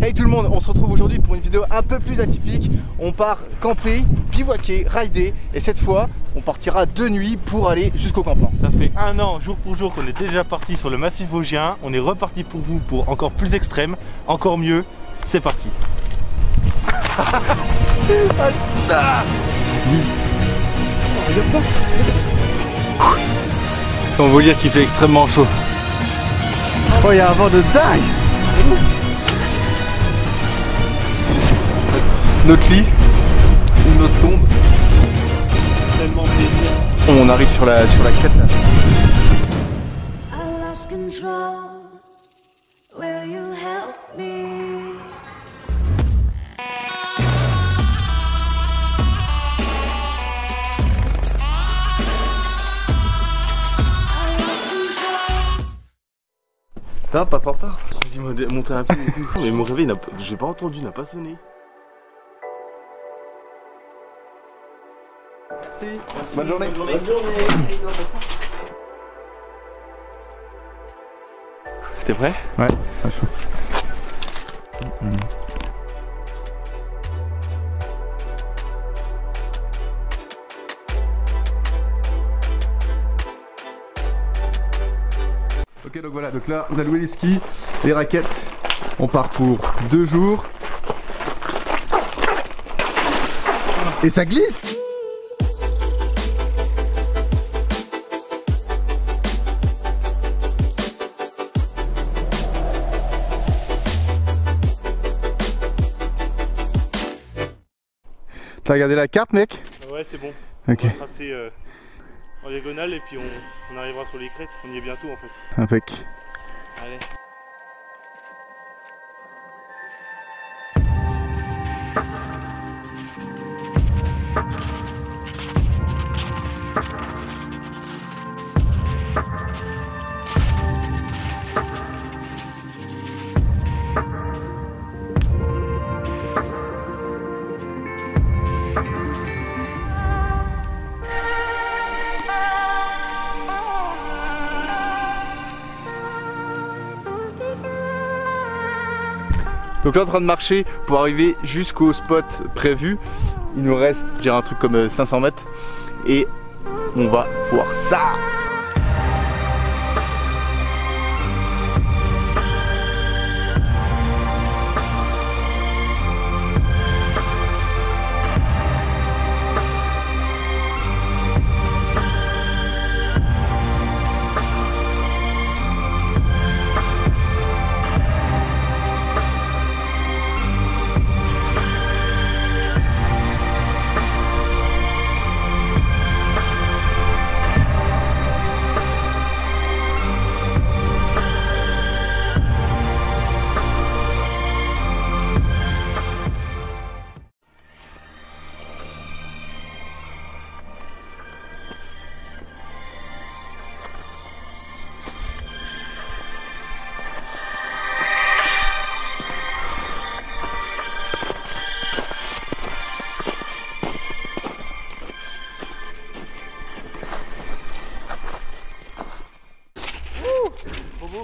Hey tout le monde, on se retrouve aujourd'hui pour une vidéo un peu plus atypique. On part camper, bivouaquer, rider et cette fois on partira de nuit pour aller jusqu'au campement. Ça fait un an jour pour jour qu'on est déjà parti sur le massif vosgien. On est reparti pour vous pour encore plus extrême, encore mieux. C'est parti. On va dire qu'il fait extrêmement chaud. Oh, il y a un vent de dingue. Notre lit, notre tombe. Tellement plaisir. On arrive sur la crête là. I lost control. Will you help me? Ça va, pas trop en retard? Vas-y, montez un peu et tout. Mais mon réveil, j'ai pas entendu, n'a pas sonné. Merci. Bonne journée. T'es prêt? Ouais, à chaud. Ok, donc voilà, donc là on a loué les skis, les raquettes. On part pour 2 jours. Et ça glisse! T'as regardé la carte, mec? Ouais, c'est bon. Ok. On va tracer en diagonale et puis on arrivera sur les crêtes. On y est bientôt en fait. Impec. Allez. Donc là en train de marcher pour arriver jusqu'au spot prévu. Il nous reste, je dirais un truc comme 500 mètres. Et on va voir ça.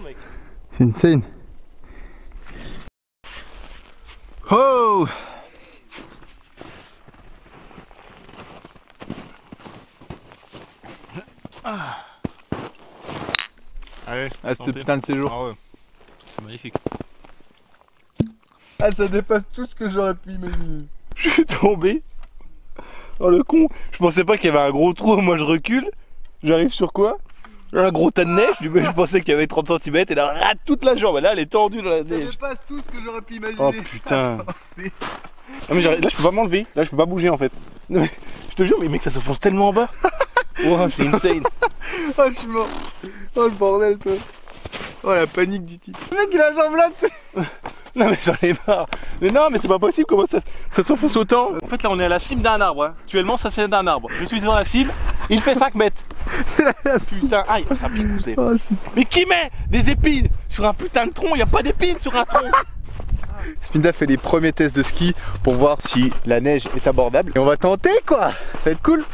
Mec. C'est insane. Oh! Allez. Ah, ce putain de séjour. Ah ouais. C'est magnifique. Ah, ça dépasse tout ce que j'aurais pu imaginer. Je suis tombé. Oh le con. Je pensais pas qu'il y avait un gros trou. Moi je recule. J'arrive sur quoi? Un gros tas de neige, du coup je pensais qu'il y avait 30 cm et là rate toute la jambe, là elle est tendue dans la neige. Ça dépasse tout ce que j'aurais pu imaginer. Oh putain. Ah, mais là je peux pas m'enlever, là je peux pas bouger en fait. Non, mais, je te jure mais mec ça se fonce tellement en bas. Wow, c'est insane. Oh je suis mort. Oh le bordel toi. Oh la panique du type. Le mec il a la jambe là tu sais. Non mais j'en ai marre. Mais non mais c'est pas possible, comment ça s'enfonce autant. En fait là on est à la cime d'un arbre, hein. Actuellement ça c'est d'un arbre. Je suis dans la cime, il fait 5 mètres. Putain, aïe, ça pique vous savez. Mais qui met des épines sur un putain de tronc? Il n'y a pas d'épines sur un tronc. Spinda fait les premiers tests de ski pour voir si la neige est abordable. Et on va tenter quoi. Ça va être cool.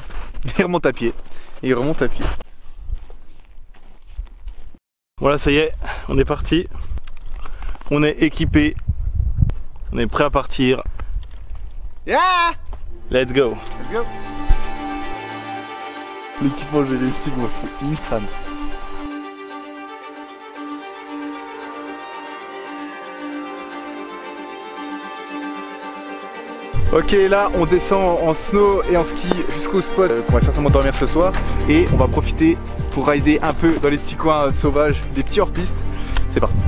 Il remonte à pied. Et il remonte à pied. Voilà, ça y est, on est parti. On est équipé. On est prêt à partir. Yeah! Let's go. Let's go. L'équipement génétique, moi, c'est infâme. Ok, là on descend en snow et en ski jusqu'au spot. On va certainement dormir ce soir et on va profiter pour rider un peu dans les petits coins sauvages, des petits hors-pistes. C'est parti.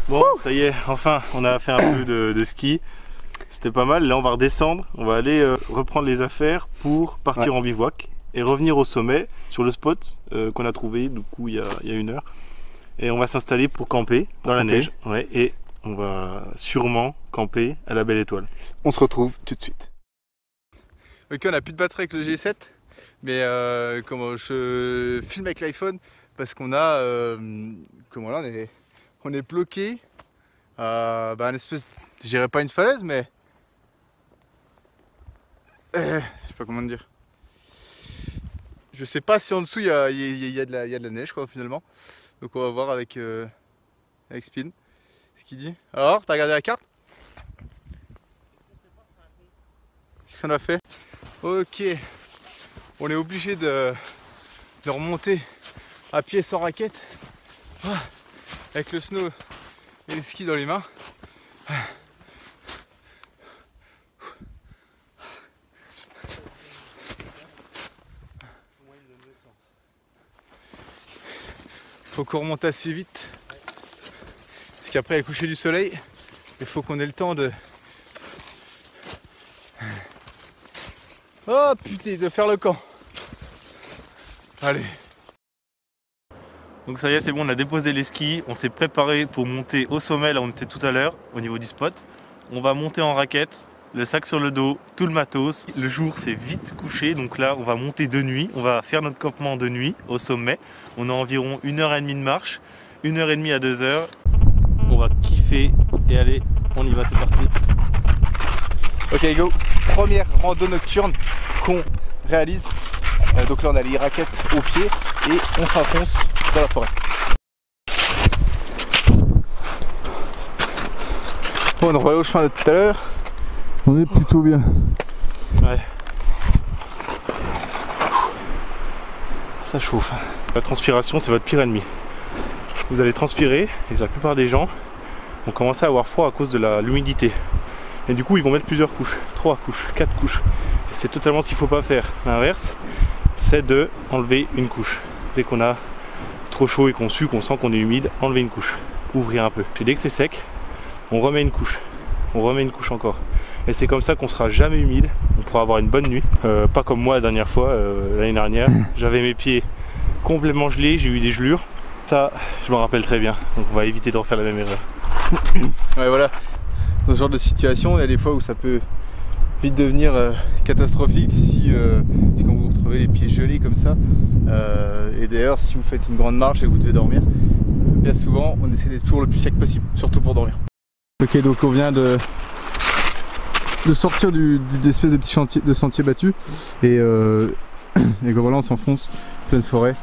Bon, ça y est, enfin, on a fait un peu de ski. C'était pas mal. Là, on va redescendre. On va aller reprendre les affaires pour partir en bivouac et revenir au sommet sur le spot qu'on a trouvé du coup il y a 1 heure. Et on va s'installer pour camper dans la neige. Ouais, et on va sûrement camper à la Belle Étoile. On se retrouve tout de suite. Ok, on n'a plus de batterie avec le G7, mais comment je filme avec l'iPhone parce qu'on a comment là on est bloqué à une espèce, je dirais pas une falaise, mais je sais pas comment dire. Je sais pas si en dessous il y a de la neige quoi finalement. Donc on va voir avec Spin ce qu'il dit. Alors, t'as regardé la carte? Qu'est-ce qu'on a fait? Ok, on est obligé de remonter à pied sans raquette, avec le snow et le ski dans les mains. Faut qu'on remonte assez vite, parce qu'après il y a le coucher du soleil, il faut qu'on ait le temps de... Oh putain, de faire le camp. Allez. Donc ça y est, c'est bon, on a déposé les skis, on s'est préparé pour monter au sommet, là on était tout à l'heure, au niveau du spot. On va monter en raquette, le sac sur le dos, tout le matos. Le jour s'est vite couché, donc là on va monter de nuit, on va faire notre campement de nuit au sommet. On a environ 1h30 de marche, 1h30 à 2h. On va kiffer et allez, on y va, c'est parti. Ok go, première rando nocturne qu'on réalise. Donc là on a les raquettes au pied et on s'enfonce dans la forêt. Bon, on revient au chemin de tout à l'heure. On est plutôt bien. Ouais. Ça chauffe. La transpiration, c'est votre pire ennemi. Vous allez transpirer et la plupart des gens vont commencer à avoir froid à cause de l'humidité. Et du coup, ils vont mettre plusieurs couches, 3 couches, 4 couches. Et c'est totalement ce qu'il ne faut pas faire. L'inverse, c'est de enlever une couche. Dès qu'on a trop chaud et qu'on sue, qu'on sent qu'on est humide, enlever une couche. Ouvrir un peu. Et dès que c'est sec, on remet une couche. On remet une couche encore. Et c'est comme ça qu'on sera jamais humide. On pourra avoir une bonne nuit. Pas comme moi la dernière fois, l'année dernière. J'avais mes pieds complètement gelés, j'ai eu des gelures. Ça, je m'en rappelle très bien. Donc on va éviter de refaire la même erreur. Ouais, voilà. Dans ce genre de situation, il y a des fois où ça peut vite devenir catastrophique si quand vous vous retrouvez les pieds gelés comme ça. Et d'ailleurs, si vous faites une grande marche et que vous devez dormir, bien souvent, on essaie d'être toujours le plus sec possible, surtout pour dormir. Ok, donc on vient de sortir d'espèce de petit sentier battu et comme voilà, on s'enfonce pleine forêt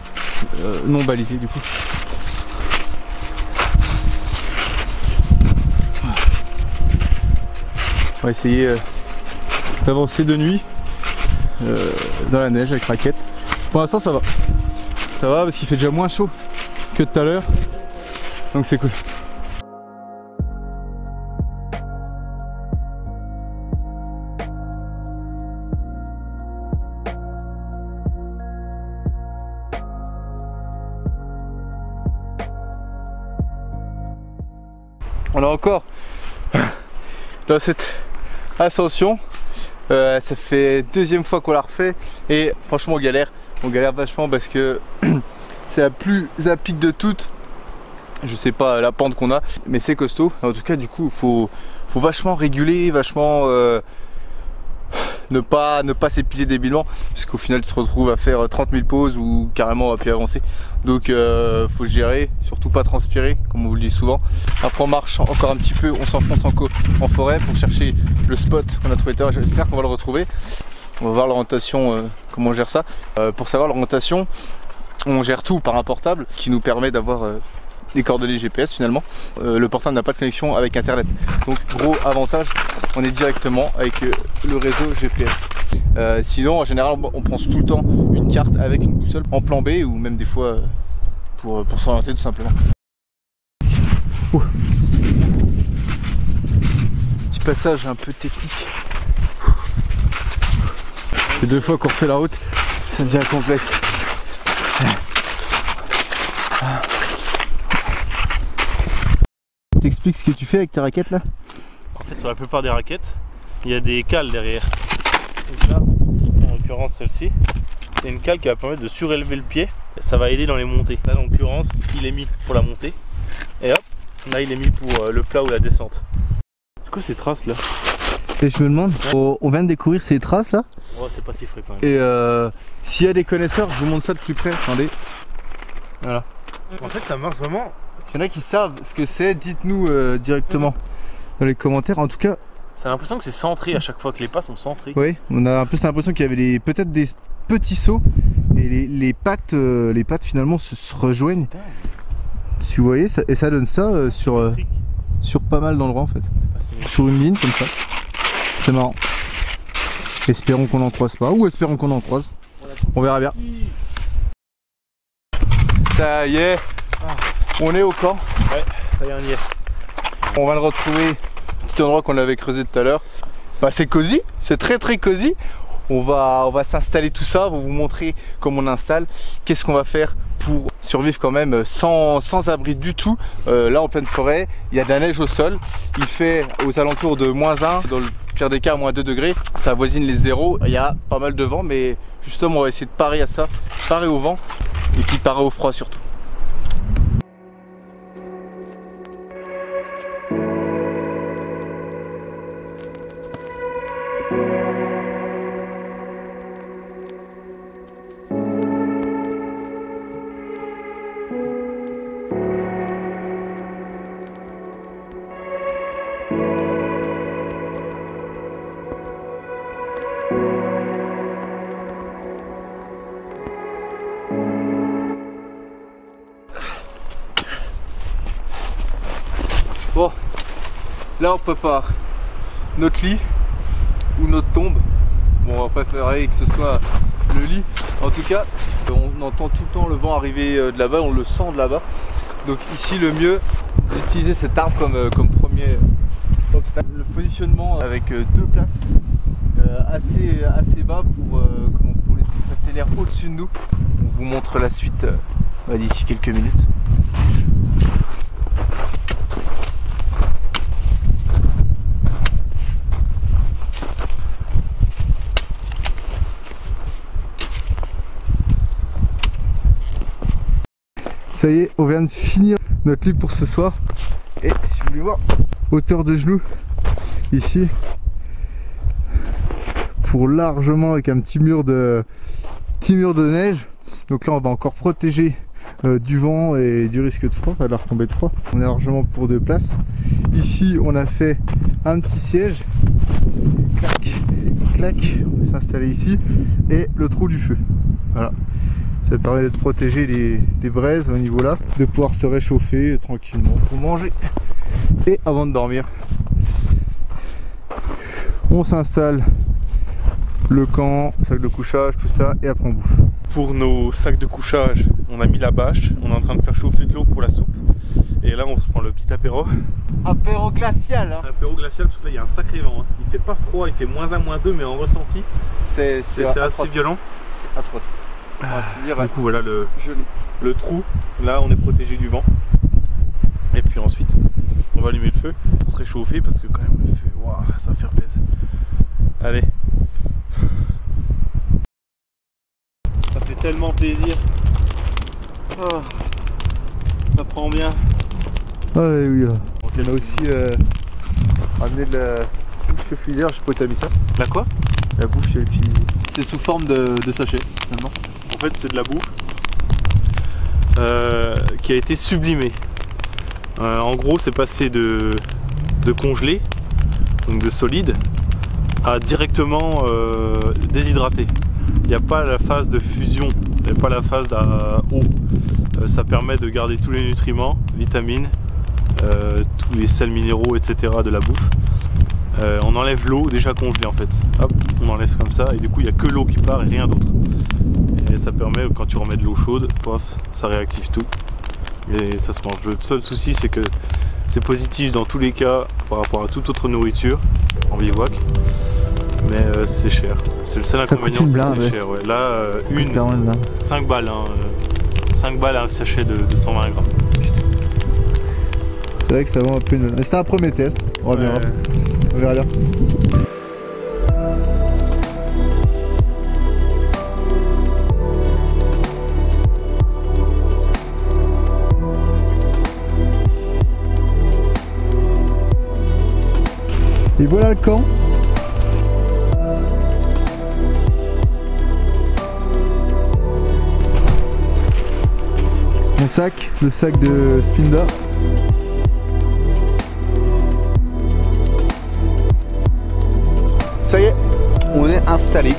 non balisée du coup. On va essayer d'avancer de nuit dans la neige avec raquette. Pour l'instant ça va. Ça va parce qu'il fait déjà moins chaud que tout à l'heure. Donc c'est cool. On a encore dans cette ascension. Ça fait deuxième fois qu'on la refait et franchement on galère vachement parce que c'est la plus à pic de toutes. Je sais pas la pente qu'on a, mais c'est costaud. En tout cas, du coup, faut vachement réguler, vachement ne pas s'épuiser débilement, parce qu'au final, tu te retrouves à faire 30 000 pauses ou carrément à plus avancer. Donc, faut gérer, surtout pas transpirer, comme on vous le dit souvent. Après, on marche encore un petit peu, on s'enfonce en forêt pour chercher le spot qu'on a trouvé tout à l'heure. J'espère qu'on va le retrouver. On va voir l'orientation, comment on gère ça. Pour savoir l'orientation, on gère tout par un portable qui nous permet d'avoir des coordonnées GPS finalement. Le portable n'a pas de connexion avec internet, donc gros avantage, on est directement avec le réseau GPS. Sinon en général on prend tout le temps une carte avec une boussole en plan B ou même des fois pour s'orienter tout simplement. Petit passage un peu technique. C'est 2 fois qu'on refait la route, ça devient complexe. T'expliques ce que tu fais avec tes raquettes là? En fait, sur la plupart des raquettes, il y a des cales derrière. Donc là, en l'occurrence celle-ci, c'est une cale qui va permettre de surélever le pied. Ça va aider dans les montées. Là, en l'occurrence, il est mis pour la montée. Et hop, là, il est mis pour le plat ou la descente. C'est quoi ces traces là? Et je me demande, on vient de découvrir ces traces là. Oh, c'est pas si frais quand même. Et s'il y a des connaisseurs, je vous montre ça de plus près. Attendez. Voilà. En fait, ça marche vraiment. S'il y en a qui savent ce que c'est, dites-nous directement dans les commentaires. En tout cas, j'ai l'impression que c'est centré à chaque fois que les pas sont centrés. Oui, on a un peu l'impression qu'il y avait peut-être des petits sauts et les pattes finalement se rejoignent. Si vous voyez, et ça donne ça sur pas mal d'endroits en fait. Sur une ligne comme ça. C'est marrant. Espérons qu'on n'en croise pas, ou espérons qu'on en croise. On verra bien. Ça y est, on est au camp. Ouais, ça y est, on y est. On va le retrouver, petit endroit qu'on avait creusé tout à l'heure. Bah, c'est cosy, c'est très cosy. On va s'installer tout ça, on va vous montrer comment on installe, qu'est-ce qu'on va faire pour survivre quand même sans abri du tout. Là en pleine forêt, il y a de la neige au sol, il fait aux alentours de -1, dans le pire des cas -2 degrés, ça avoisine les 0, il y a pas mal de vent, mais justement on va essayer de parer à ça, parer au vent et puis parer au froid surtout. Bon, là on prépare notre lit ou notre tombe. Bon, on va préférer que ce soit le lit. En tout cas, on entend tout le temps le vent arriver de là-bas, on le sent de là-bas. Donc ici le mieux, c'est d'utiliser cet arbre comme premier obstacle. Le positionnement avec 2 places assez bas pour laisser passer l'air au-dessus de nous. On vous montre la suite d'ici quelques minutes. Ça y est, on vient de finir notre lit pour ce soir. Et si vous voulez voir, hauteur de genoux, ici, pour largement avec un petit mur de neige. Donc là on va encore protéger du vent et du risque de froid, de la retombée de froid. On est largement pour 2 places. Ici on a fait un petit siège. Clac, clac, on va s'installer ici. Et le trou du feu. Voilà. Ça permet de protéger des braises au niveau là, de pouvoir se réchauffer tranquillement pour manger et avant de dormir. On s'installe, le camp, sac de couchage, tout ça, et après on bouffe. Pour nos sacs de couchage, on a mis la bâche, on est en train de faire chauffer de l'eau pour la soupe. Et là on se prend le petit apéro. Apéro glacial hein. Apéro glacial parce que là il y a un sacré vent hein. Il fait pas froid, il fait -1, -2 mais en ressenti c'est assez violent. Atroce. Du coup voilà le trou, là on est protégé du vent. Et puis ensuite On va allumer le feu pour se réchauffer parce que quand même le feu, wow, ça va faire plaisir. Allez. Ça fait tellement plaisir. Oh, ça prend bien. Alléluia. On a aussi ramené de la bouffe chez Fusilière, je sais pas où t'as mis ça. La quoi? La bouffe chez Fusilière. C'est sous forme de sachet finalement. En fait c'est de la bouffe qui a été sublimée. En gros c'est passé de congelé, donc de solide, à directement déshydraté. Il n'y a pas la phase de fusion, il n'y a pas la phase à eau. Ça permet de garder tous les nutriments, vitamines, tous les sels minéraux, etc. de la bouffe. On enlève l'eau déjà congelée en fait. Hop, on enlève comme ça et du coup il n'y a que l'eau qui part et rien d'autre. Et ça permet, quand tu remets de l'eau chaude, pof, ça réactive tout. Et ça se mange. Le seul souci c'est que c'est positif dans tous les cas par rapport à toute autre nourriture en bivouac. Mais c'est cher. C'est le seul inconvénient, c'est que c'est cher. Ouais. Là, 5 balles. Hein, 5 balles un sachet de 120 grammes. C'est vrai que ça vaut un peu une... Mais c'était un premier test, on reviendra. On verra bien. Et voilà le camp. Mon sac, le sac de Spinda. Ça y est, on est installé.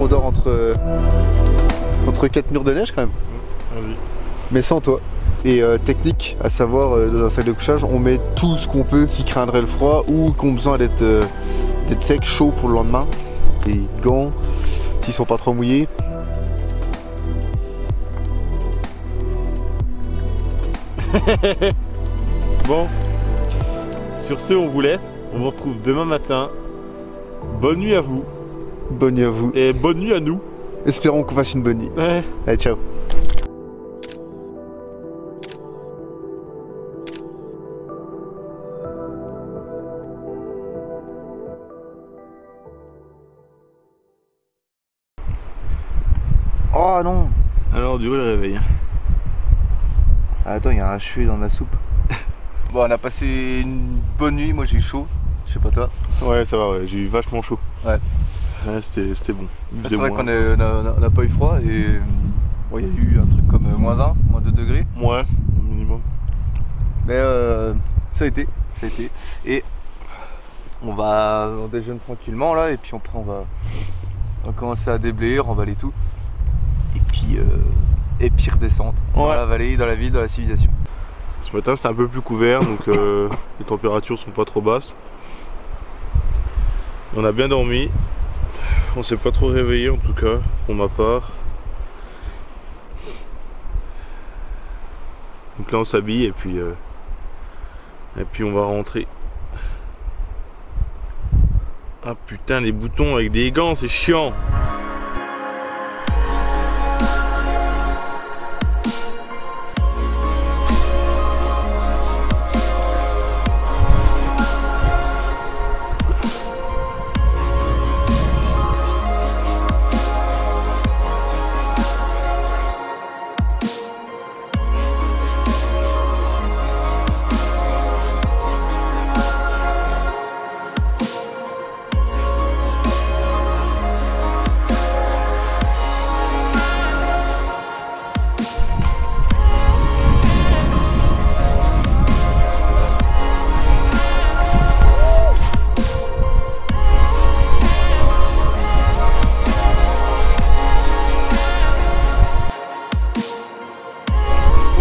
On dort entre 4 murs de neige quand même. Vas-y. Mais sans toi. Et technique, à savoir dans un sac de couchage, on met tout ce qu'on peut qui craindrait le froid ou qui ont besoin d'être sec, chaud pour le lendemain. Les gants, s'ils sont pas trop mouillés. Bon, sur ce on vous laisse, on vous retrouve demain matin. Bonne nuit à vous. Bonne nuit à vous. Et bonne nuit à nous. Espérons qu'on fasse une bonne nuit. Ouais. Allez, ciao. Oh non. Alors du coup le réveil. Ah, attends, il y a un cheveu dans ma soupe. Bon, on a passé une bonne nuit, moi j'ai chaud. Je sais pas toi. Ouais ça va, ouais. J'ai eu vachement chaud. Ouais. Ouais, c'était bon. C'est vrai qu'on n'a pas eu froid et bon, il y a eu un truc comme -1, -2 degrés. Ouais, au minimum. Mais ça a été. Et on déjeune tranquillement là et puis après on va commencer à déblayer, remballer tout. Et puis redescendre dans la vallée, dans la ville, dans la civilisation. Ce matin c'était un peu plus couvert donc les températures sont pas trop basses. On a bien dormi. On s'est pas trop réveillé en tout cas pour ma part. Donc là on s'habille et puis on va rentrer. Ah putain les boutons avec des gants c'est chiant.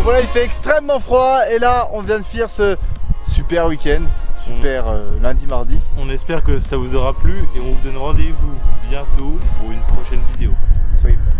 Voilà, il fait extrêmement froid et là on vient de finir ce super week-end, super lundi, mardi. On espère que ça vous aura plu et on vous donne rendez-vous bientôt pour une prochaine vidéo. Soyez prêts.